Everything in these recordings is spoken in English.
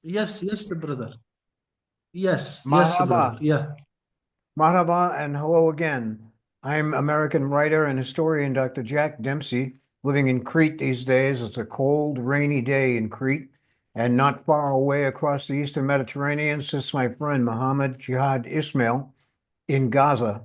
Yes, yes, brother. Yes, brother. Marhaba, Yeah. marhaba, and hello again. I'm American writer and historian Dr. Jack Dempsey, living in Crete these days. It's a cold, rainy day in Crete, and not far away across the eastern Mediterranean sits my friend Muhammad Jihad Ismael in Gaza,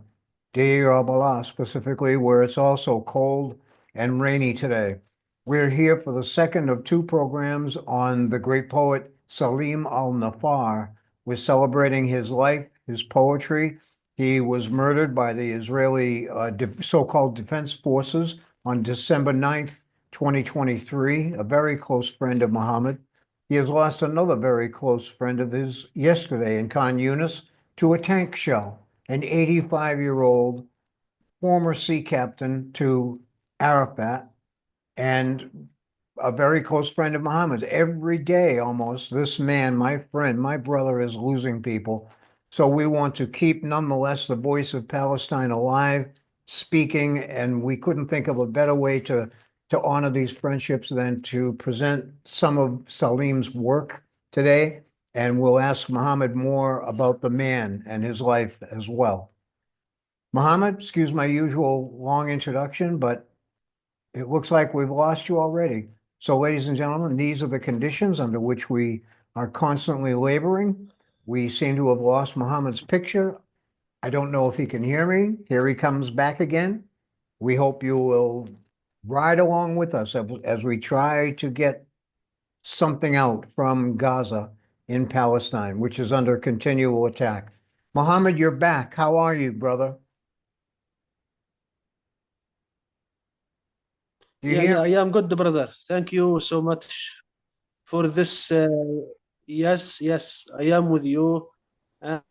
Deir al-Balah specifically, where it's also cold and rainy today. We're here for the second of two programs on the great poet Saleem al Naffar. We're celebrating his life, his poetry. He was murdered by the Israeli so-called Defense Forces on December 9th, 2023, a very close friend of Muhammad. He has lost another very close friend of his yesterday in Khan Yunis to a tank shell, an 85-year-old former sea captain to Arafat and a very close friend of Muhammad's. Every day, almost, this man, my friend, my brother, is losing people. So we want to keep, nonetheless, the voice of Palestine alive, speaking, and we couldn't think of a better way to honor these friendships than to present some of Salim's work today. And we'll ask Muhammad more about the man and his life as well. Muhammad, excuse my usual long introduction, but it looks like we've lost you already. So, ladies and gentlemen, these are the conditions under which we are constantly laboring. We seem to have lost Muhammad's picture. I don't know if he can hear me. Here he comes back again. We hope you will ride along with us as we try to get something out from Gaza in Palestine, which is under continual attack. Muhammad, you're back. How are you, brother? Do you Yeah, hear yeah, me? I am good, brother. Thank you so much for this. Yes, yes, I am with you, and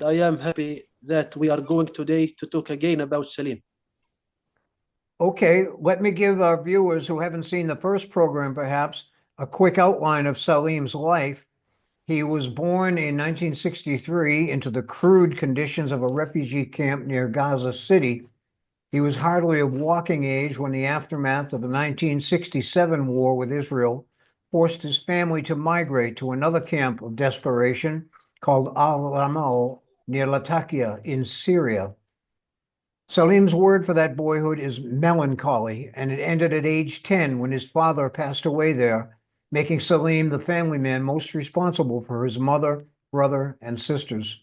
I am happy that we are going today to talk again about Salim. Okay, let me give our viewers who haven't seen the first program perhaps a quick outline of Salim's life. He was born in 1963 into the crude conditions of a refugee camp near Gaza City. He was hardly of walking age when the aftermath of the 1967 war with Israel forced his family to migrate to another camp of desperation called Al-Ramal near Latakia in Syria. Salim's word for that boyhood is melancholy, and it ended at age 10 when his father passed away there, making Salim the family man most responsible for his mother, brother, and sisters.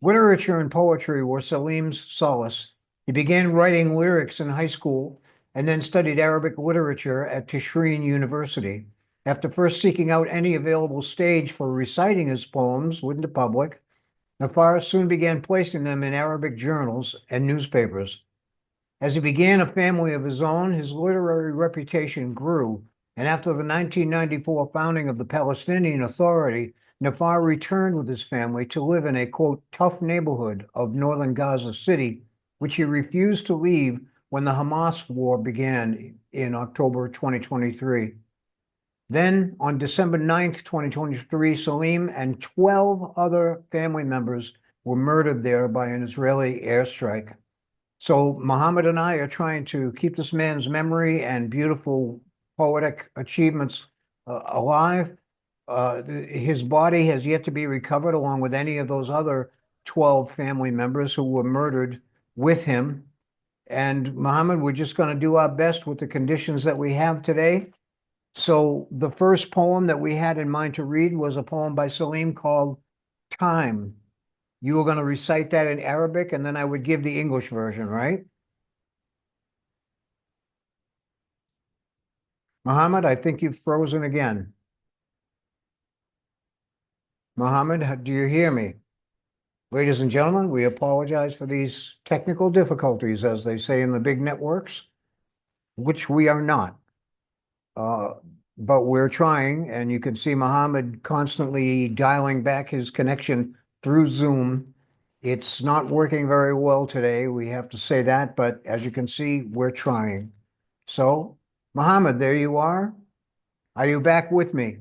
Literature and poetry were Salim's solace. He began writing lyrics in high school and then studied Arabic literature at Tishreen University. After first seeking out any available stage for reciting his poems with the public, Naffar soon began placing them in Arabic journals and newspapers. As he began a family of his own, his literary reputation grew, and after the 1994 founding of the Palestinian Authority, Naffar returned with his family to live in a, quote, tough neighborhood of northern Gaza City, which he refused to leave when the Hamas war began in October 2023. Then, on December 9th, 2023, Salim and 12 other family members were murdered there by an Israeli airstrike. So Muhammad and I are trying to keep this man's memory and beautiful poetic achievements alive. His body has yet to be recovered, along with any of those other 12 family members who were murdered with him. And Muhammad, we're just going to do our best with the conditions that we have today. So the first poem that we had in mind to read was a poem by Salim called Time. You were going to recite that in Arabic, and then I would give the English version, right? Mohammed, I think you've frozen again. Mohammed, do you hear me? Ladies and gentlemen, we apologize for these technical difficulties, as they say in the big networks, which we are not. Uh, but we're trying, and you can see Mohammed constantly dialing back his connection through Zoom. It's not working very well today, we have to say that, but as you can see, we're trying. So, Mohammed, there you are. Are you back with me?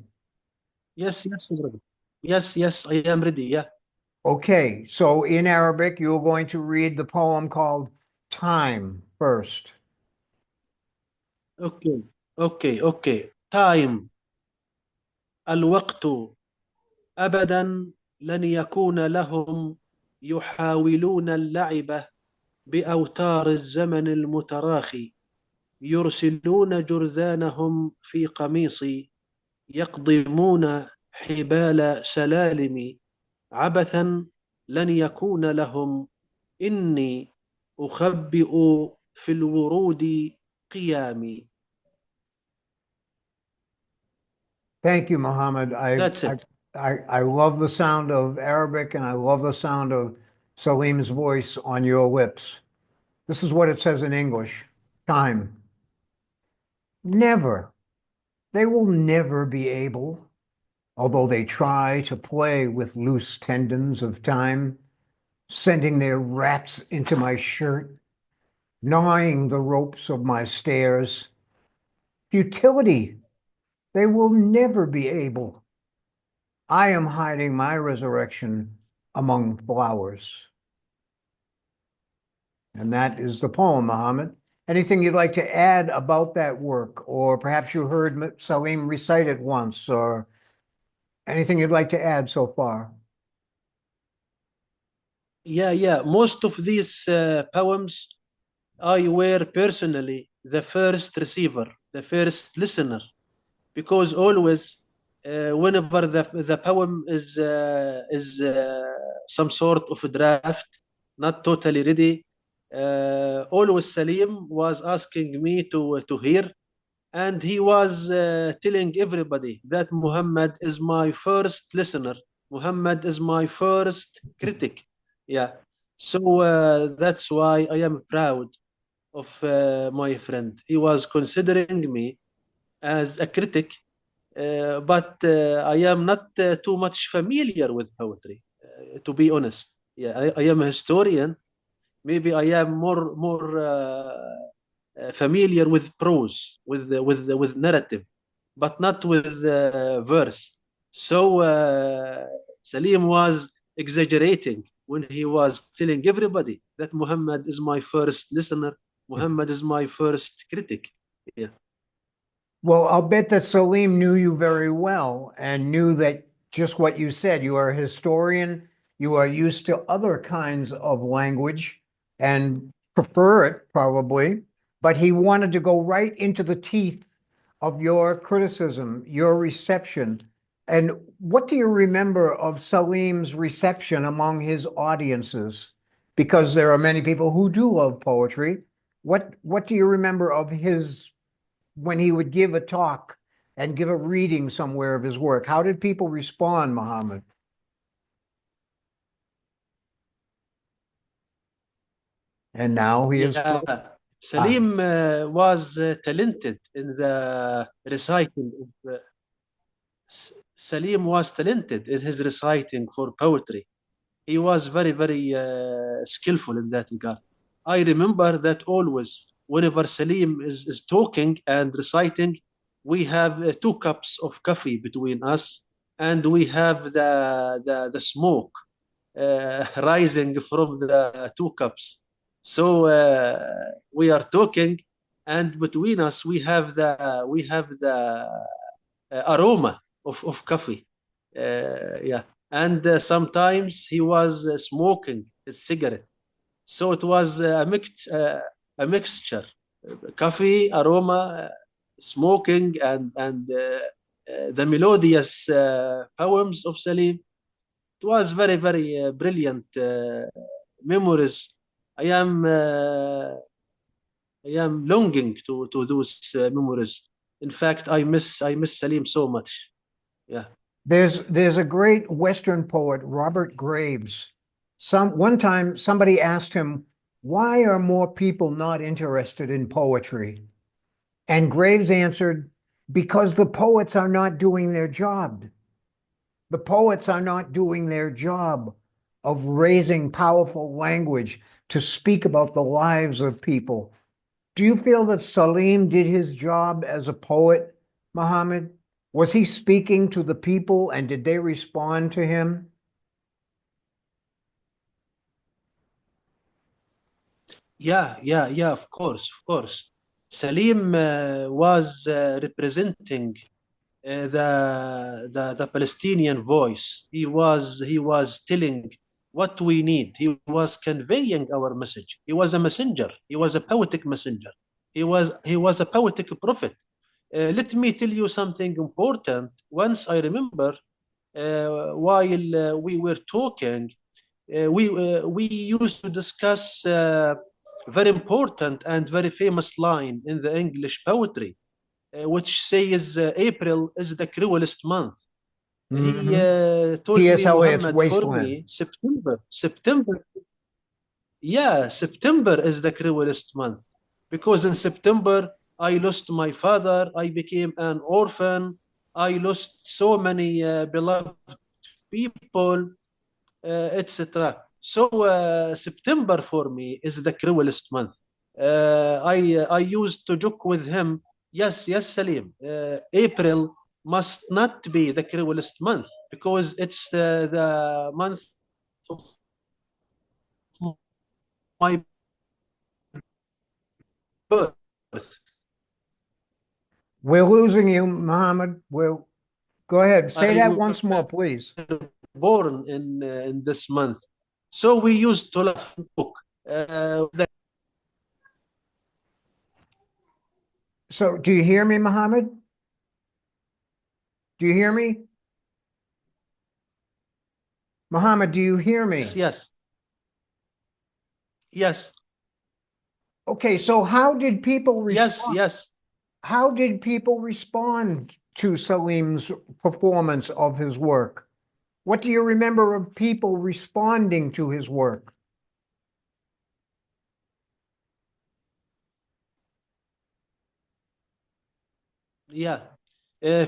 Yes, yes, brother. Yes, yes, I am ready. Yeah. Okay, so in Arabic, you're going to read the poem called Time first. Okay, okay, okay. Time. الوقت أبدا لن يكون لهم يحاولون اللعب بأوتار الزمن المتراخي يرسلون جرذانهم في قميصي يقضمون حبال سلالم عبثا لن يكون لهم إني أخبئ في الورود قيامي. Thank you, Muhammad. That's it. I love the sound of Arabic and I love the sound of Saleem's voice on your lips. This is what it says in English. Time. Never. They will never be able, although they try to play with loose tendons of time, sending their rats into my shirt, gnawing the ropes of my stairs. Futility. They will never be able. I am hiding my resurrection among flowers. And that is the poem, Muhammad. Anything you'd like to add about that work? Or perhaps you heard Saleem recite it once, or anything you'd like to add so far? Yeah. Most of these poems, I were personally the first receiver, the first listener, because always, whenever the poem is some sort of a draft, not totally ready, always Saleem was asking me to hear, and he was telling everybody that Muhammad is my first listener, Muhammad is my first critic. Yeah, so that's why I am proud of my friend. He was considering me as a critic, but I am not too much familiar with poetry, to be honest. Yeah, I am a historian. Maybe I am more familiar with prose, with narrative, but not with verse. So Saleem was exaggerating when he was telling everybody that Muhammad is my first listener, Muhammad is my first critic. Yeah. Well, I'll bet that Saleem knew you very well and knew that just what you said. You are a historian. You are used to other kinds of language and prefer it probably, but he wanted to go right into the teeth of your criticism, your reception. And what do you remember of Saleem's reception among his audiences? Because there are many people who do love poetry. What do you remember of his when he would give a talk and give a reading somewhere of his work? How did people respond, Muhammad? And now he is. Yeah, Salim was talented in the reciting of. Salim was talented in his reciting for poetry. He was very skillful in that regard. I remember that always, whenever Salim is talking and reciting, we have 2 cups of coffee between us, and we have the smoke rising from the 2 cups. So we are talking, and between us we have the aroma of coffee. Yeah, and sometimes he was smoking his cigarette. So it was a mixture, coffee aroma, smoking, and the melodious poems of Salim. It was very brilliant memories. I am uh, I am longing to those memories. In fact, I miss Salim so much. Yeah. There's a great Western poet, Robert Graves. One time somebody asked him, why are more people not interested in poetry? And Graves answered, because the poets are not doing their job. The poets are not doing their job of raising powerful language to speak about the lives of people. Do you feel that Saleem did his job as a poet, Muhammad? Was he speaking to the people and did they respond to him? Of course. Salim was representing the Palestinian voice. He was telling what we need. He was conveying our message. He was a messenger. He was a poetic messenger. He was a poetic prophet. Let me tell you something important. Once I remember, while we were talking, we used to discuss very important and very famous line in the English poetry, which says April is the cruelest month. He told T.S. me, Eliot's Muhammad, for Wasteland. me, September, yeah, September is the cruelest month because in September I lost my father, I became an orphan, I lost so many beloved people, etc. So September for me is the cruelest month. I used to joke with him. Yes, yes, Salim. April must not be the cruelest month because it's the month of my birth. We're losing you, Muhammad. We'll go ahead. Say I that was once more, please. born in this month, so we used to laugh and joke. So, do you hear me, Muhammad? Do you hear me? Muhammad, do you hear me? Yes, yes, yes, Okay, so how did people yes, respond? yes. How did people respond to Salim's performance of his work? What do you remember of people responding to his work? Yeah.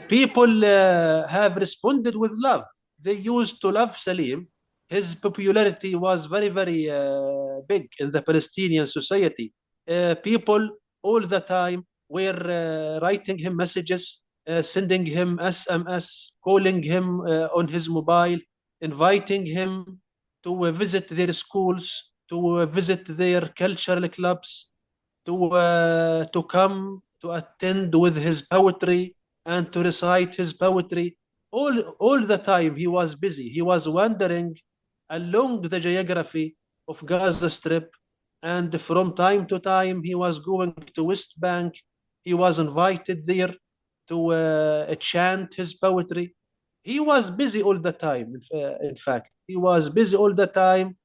People have responded with love. They used to love Salim. His popularity was very, very big in the Palestinian society. People all the time were writing him messages, sending him SMS, calling him on his mobile, inviting him to visit their schools, to visit their cultural clubs, to come to attend with his poetry and to recite his poetry. All the time he was busy. He was wandering along the geography of Gaza Strip, and from time to time he was going to West Bank. He was invited there to chant his poetry. He was busy all the time. In fact, he was busy all the time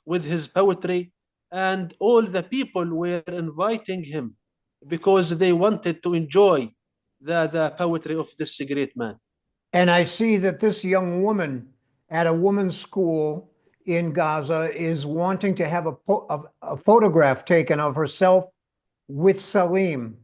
with his poetry, and all the people were inviting him because they wanted to enjoy the poetry of this great man. And I see that this young woman at a woman's school in Gaza is wanting to have a photograph taken of herself with Salim.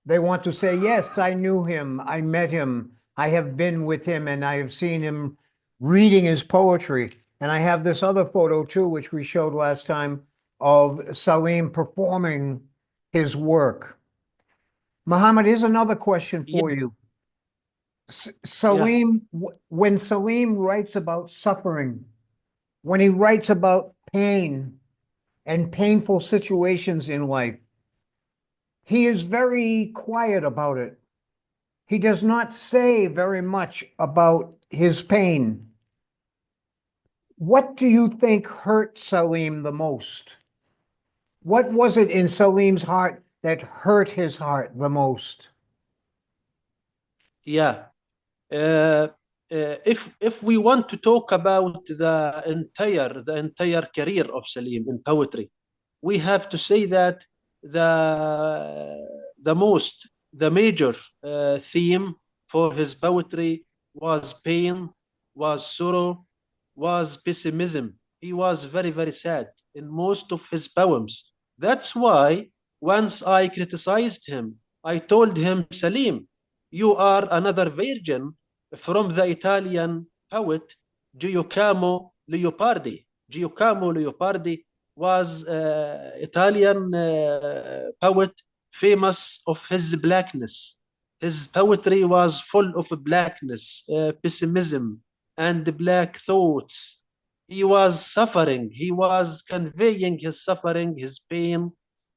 They want to say, yes, I knew him, I met him, I have been with him, and I have seen him reading his poetry. And I have this other photo too, which we showed last time, of Salim performing his work. Muhammad, here's another question Yeah, for you. yeah, Salim, when Salim writes about suffering, when he writes about pain and painful situations in life, he is very quiet about it. He does not say very much about his pain. What do you think hurt Salim the most? What was it in Salim's heart that hurt his heart the most? yeah. Uh, if we want to talk about the entire career of Salim in poetry, we have to say that the major theme for his poetry was pain, was sorrow, was pessimism. He was very, very sad in most of his poems. That's why once I criticized him, I told him, Salim, you are another virgin from the Italian poet Giacomo Leopardi. Giacomo Leopardi was Italian poet famous of his blackness. His poetry was full of blackness, pessimism, and black thoughts. He was suffering. He was conveying his suffering, his pain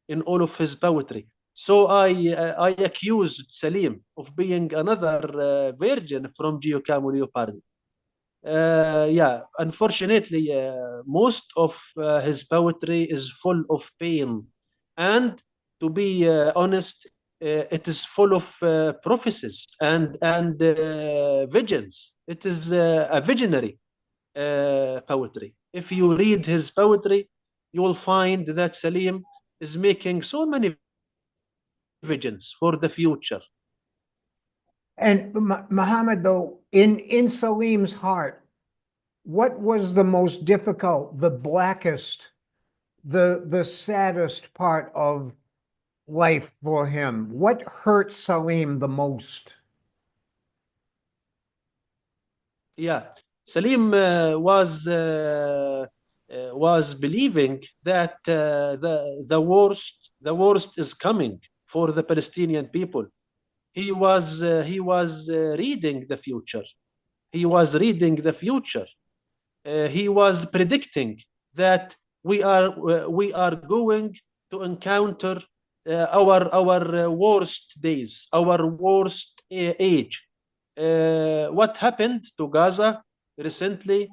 in all of his poetry. So I accused Saleem of being another virgin from Geocamo Leopardi. Yeah, unfortunately, most of his poetry is full of pain, and to be honest, it is full of prophecies and visions. It is a visionary poetry. If you read his poetry, you will find that Saleem is making so many visions for the future. And Muhammad, though, in Salim's heart, what was the most difficult, the blackest, the saddest part of life for him? What hurt Salim the most? Yeah, Salim was believing that the worst is coming for the Palestinian people. He was reading the future. He was reading the future. He was predicting that we are going to encounter our worst days, our worst age. What happened to Gaza recently,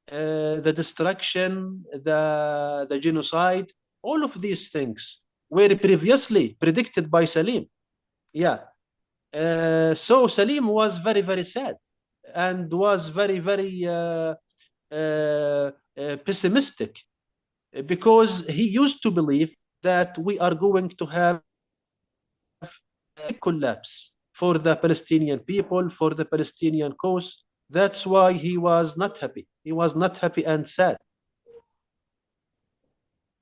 the destruction, the genocide, all of these things were previously predicted by Salim. Yeah. So Salim was very, very sad and was very, very pessimistic because he used to believe that we are going to have a collapse for the Palestinian people, for the Palestinian cause. That's why he was not happy. He was not happy and sad.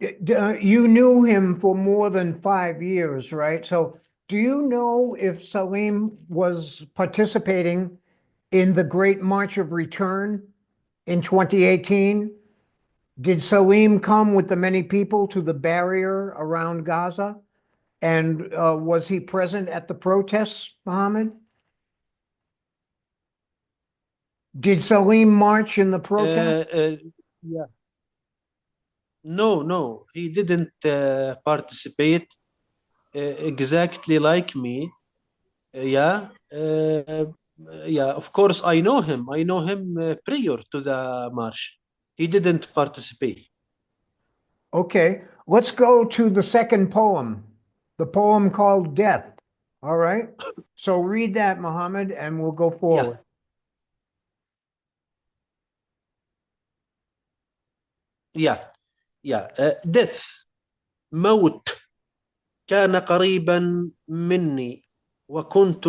You knew him for more than 5 years, right? So do you know if Salim was participating in the Great March of Return in 2018? Did Salim come with the many people to the barrier around Gaza? And was he present at the protests, Mohammed? Did Salim march in the protest? Yeah. No, he didn't participate exactly like me. Yeah. Yeah, of course, I know him. I know him prior to the march. He didn't participate. Okay, let's go to the second poem, the poem called Death. All right. So read that, Mohammed, and we'll go Yeah, forward. yeah, yeah. Death, موت كان قريبا مني وكنت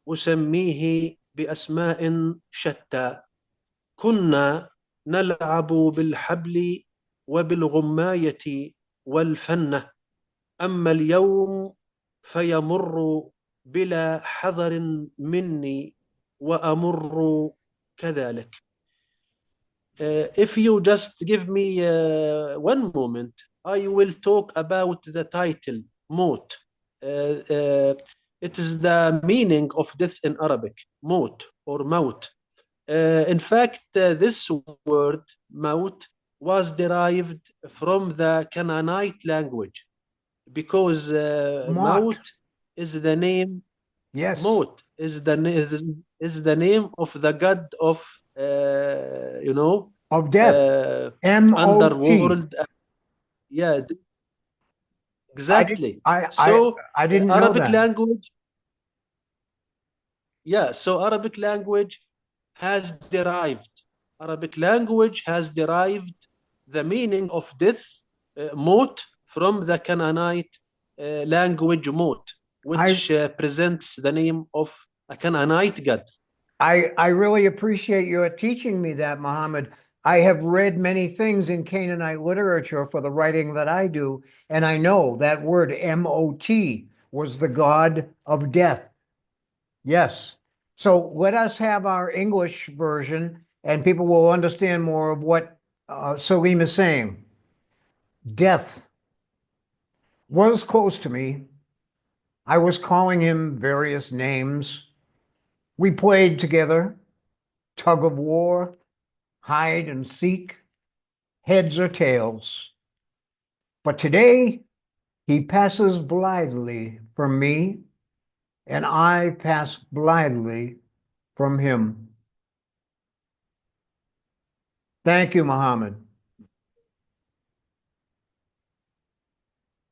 أسميه بأسماء شتى. كنا نلعب بالحبل وبالغماية والفنة، أما اليوم فيمر بلا حذر مني وأمر كذلك. If you just give me one moment, I will talk about the title, موت. It is the meaning of death in Arabic, موت or موت. In fact, this word, موت, was derived from the Canaanite language because Mott. Maut is the name. Yes. Maut is the name of the god of Of death. M-O-T. underworld. Yeah, I didn't exactly. I So I didn't know Arabic that. language. Yeah, so Arabic language has derived. Arabic language has derived the meaning of death, Maut, from the Canaanite language Maut, which presents the name of a Canaanite god. I really appreciate your teaching me that, Mohammed. I have read many things in Canaanite literature for the writing that I do, and I know that word M-O-T was the god of death. Yes. So let us have our English version, and people will understand more of what Salim is saying. Death was close to me. I was calling him various names. We played together, tug of war, hide and seek, heads or tails. But today He passes blithely from me, and I pass blithely from him. Thank you, Muhammad.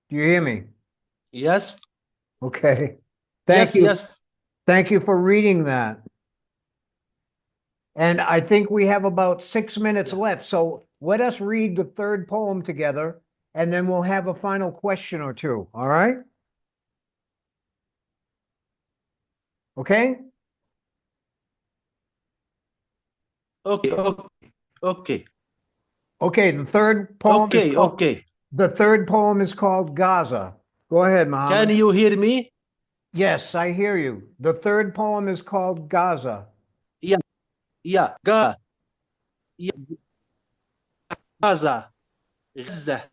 Do you hear me? Yes, Okay. Thank yes, you. yes. Thank you for reading that. And I think we have about 6 minutes Yeah. left. So let us read the third poem together, and then we'll have a final question or two. All right? Okay? Okay, okay, okay, Okay, okay, okay. the third poem is called Gaza. Go ahead, Can Muhammad. you hear me? Yes, I hear you. The third poem is called Gaza. Yeah, yeah. Yeah. غزة غزة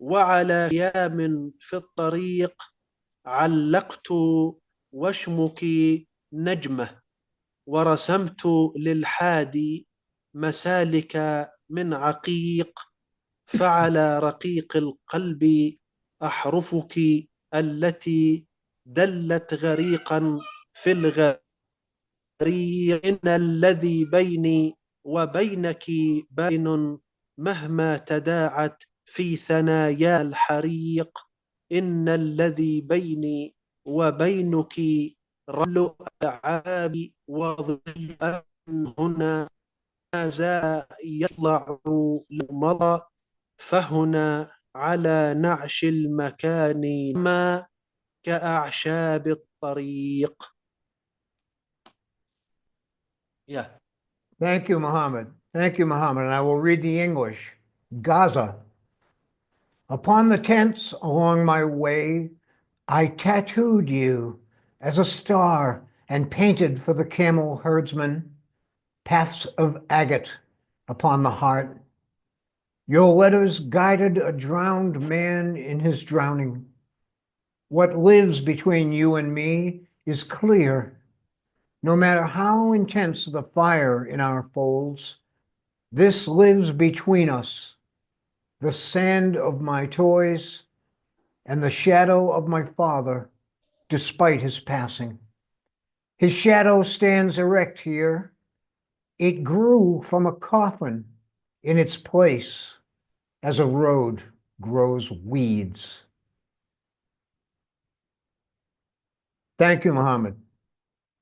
وعلى خيام في الطريق علقت وشمك نجمة ورسمت للحادي مسالك من عقيق فعلى رقيق القلب أحرفك التي دلت غريقا في الغريق إن الذي بيني وبينك باين مهما تداعت في ثنايا الحريق إن الذي بيني وبينك رمل ألعاب وظل هنا ما زال يطلع لو مضى فهنا على نعش المكان ما كأعشاب الطريق. Yeah. Thank you, Muhammad. Thank you, Muhammad. And I will read the English. Gaza. Upon the tents along my way, I tattooed you as a star and painted for the camel herdsman paths of agate upon the heart. Your letters guided a drowned man in his drowning. What lives between you and me is clear. No matter how intense the fire in our folds, this lives between us, the sand of my toys and the shadow of my father, despite his passing. His shadow stands erect here. It grew from a coffin in its place as a road grows weeds. Thank you, Muhammad.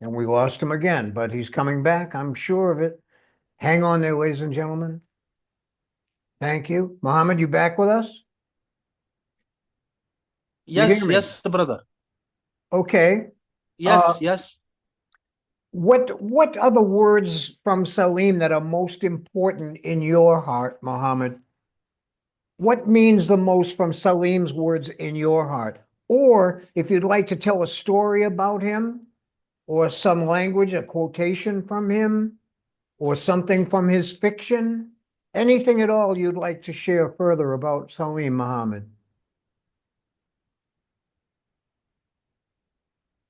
And we lost him again, but he's coming back. I'm sure of it. Hang on there, ladies and gentlemen. Thank you. Muhammad, you back with us? You hear Yes, me? yes, brother. Okay. Yes, yes. What are the words from Saleem that are most important in your heart, Muhammad? What means the most from Saleem's words in your heart? Or if you'd like to tell a story about him, or some language, a quotation from him, or something from his fiction, anything at all you'd like to share further about Saleem Muhammad.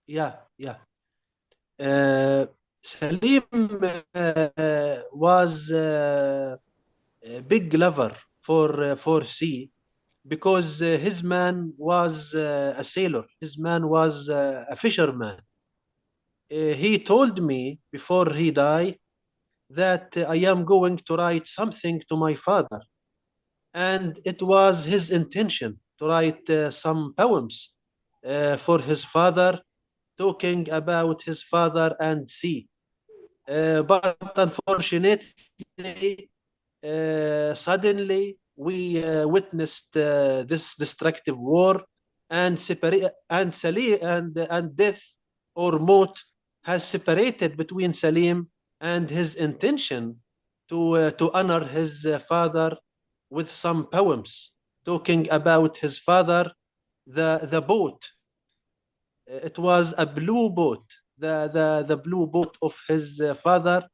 Yeah, yeah. Salim was a big lover for sea because his man was a sailor. His man was a fisherman. He told me before he died that I am going to write something to my father, and it was his intention to write some poems for his father, talking about his father and sea. But unfortunately, suddenly we witnessed this destructive war, and separate and Salim and death or Mot has separated between Salim and his intention to honor his father with some poems talking about his father, the boat. It was a blue boat, the blue boat of his father.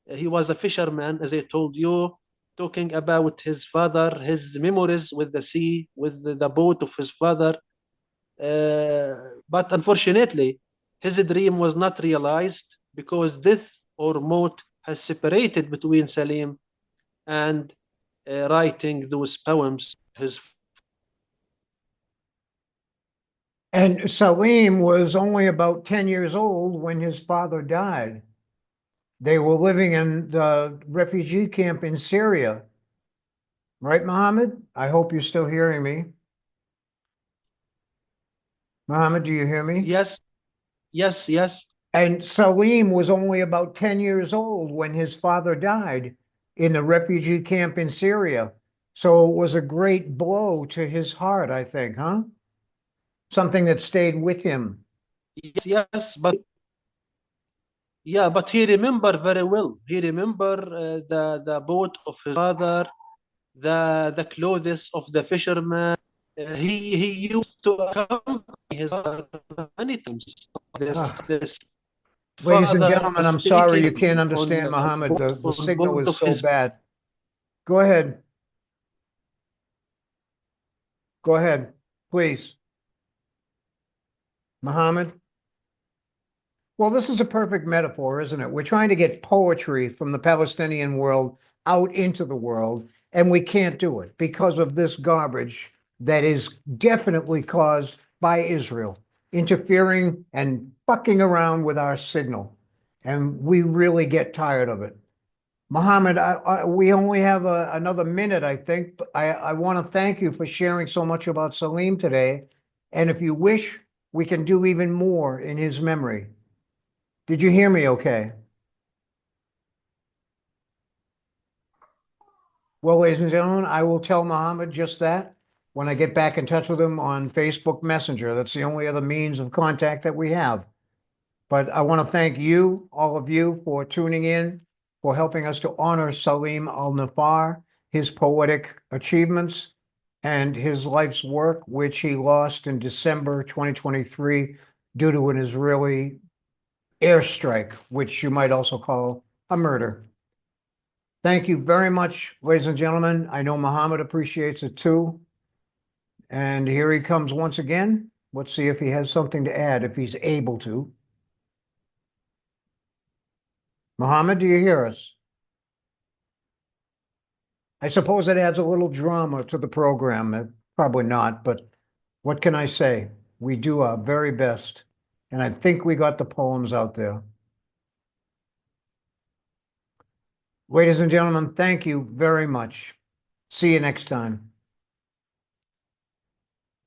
He was a fisherman, as I told you, talking about his father, his memories with the sea, with the boat of his father. But unfortunately, his dream was not realized because death or Maut has separated between Salim and writing those poems. His And Saleem was only about 10 years old when his father died. They were living in the refugee camp in Syria. Right, Muhammad? I hope you're still hearing me. Muhammad, do you hear me? Yes, yes, yes. And Saleem was only about 10 years old when his father died in the refugee camp in Syria. So it was a great blow to his heart, I think, huh? Something that stayed with him. Yes, yes, but yeah, but he remember very well. He remember the boat of his father, the clothes of the fisherman. He used to accompany his father many times. Ah, This ladies and father gentlemen, I'm sorry you can't speaking understand Muhammad. The on signal board is of so his. bad. Go ahead. Go ahead, please. Muhammad. Well, this is a perfect metaphor, isn't it? We're trying to get poetry from the Palestinian world out into the world, and we can't do it because of this garbage that is definitely caused by Israel interfering and fucking around with our signal. And we really get tired of it. Muhammad, we only have another minute, I think. I want to thank you for sharing so much about Saleem today. And if you wish, we can do even more in his memory. Did you hear me okay? Well, ladies and gentlemen, I will tell Muhammad just that when I get back in touch with him on Facebook Messenger. That's the only other means of contact that we have. But I want to thank you, all of you, for tuning in, for helping us to honor Saleem al Naffar, his poetic achievements, and his life's work, which he lost in December 2023 due to an Israeli airstrike, which you might also call a murder. Thank you very much, ladies and gentlemen. I know Muhammad appreciates it too. And here he comes once again. Let's see if he has something to add, if he's able to. Muhammad, do you hear us? I suppose it adds a little drama to the program. Probably not, but what can I say? We do our very best. And I think we got the poems out there. Ladies and gentlemen, thank you very much. See you next time.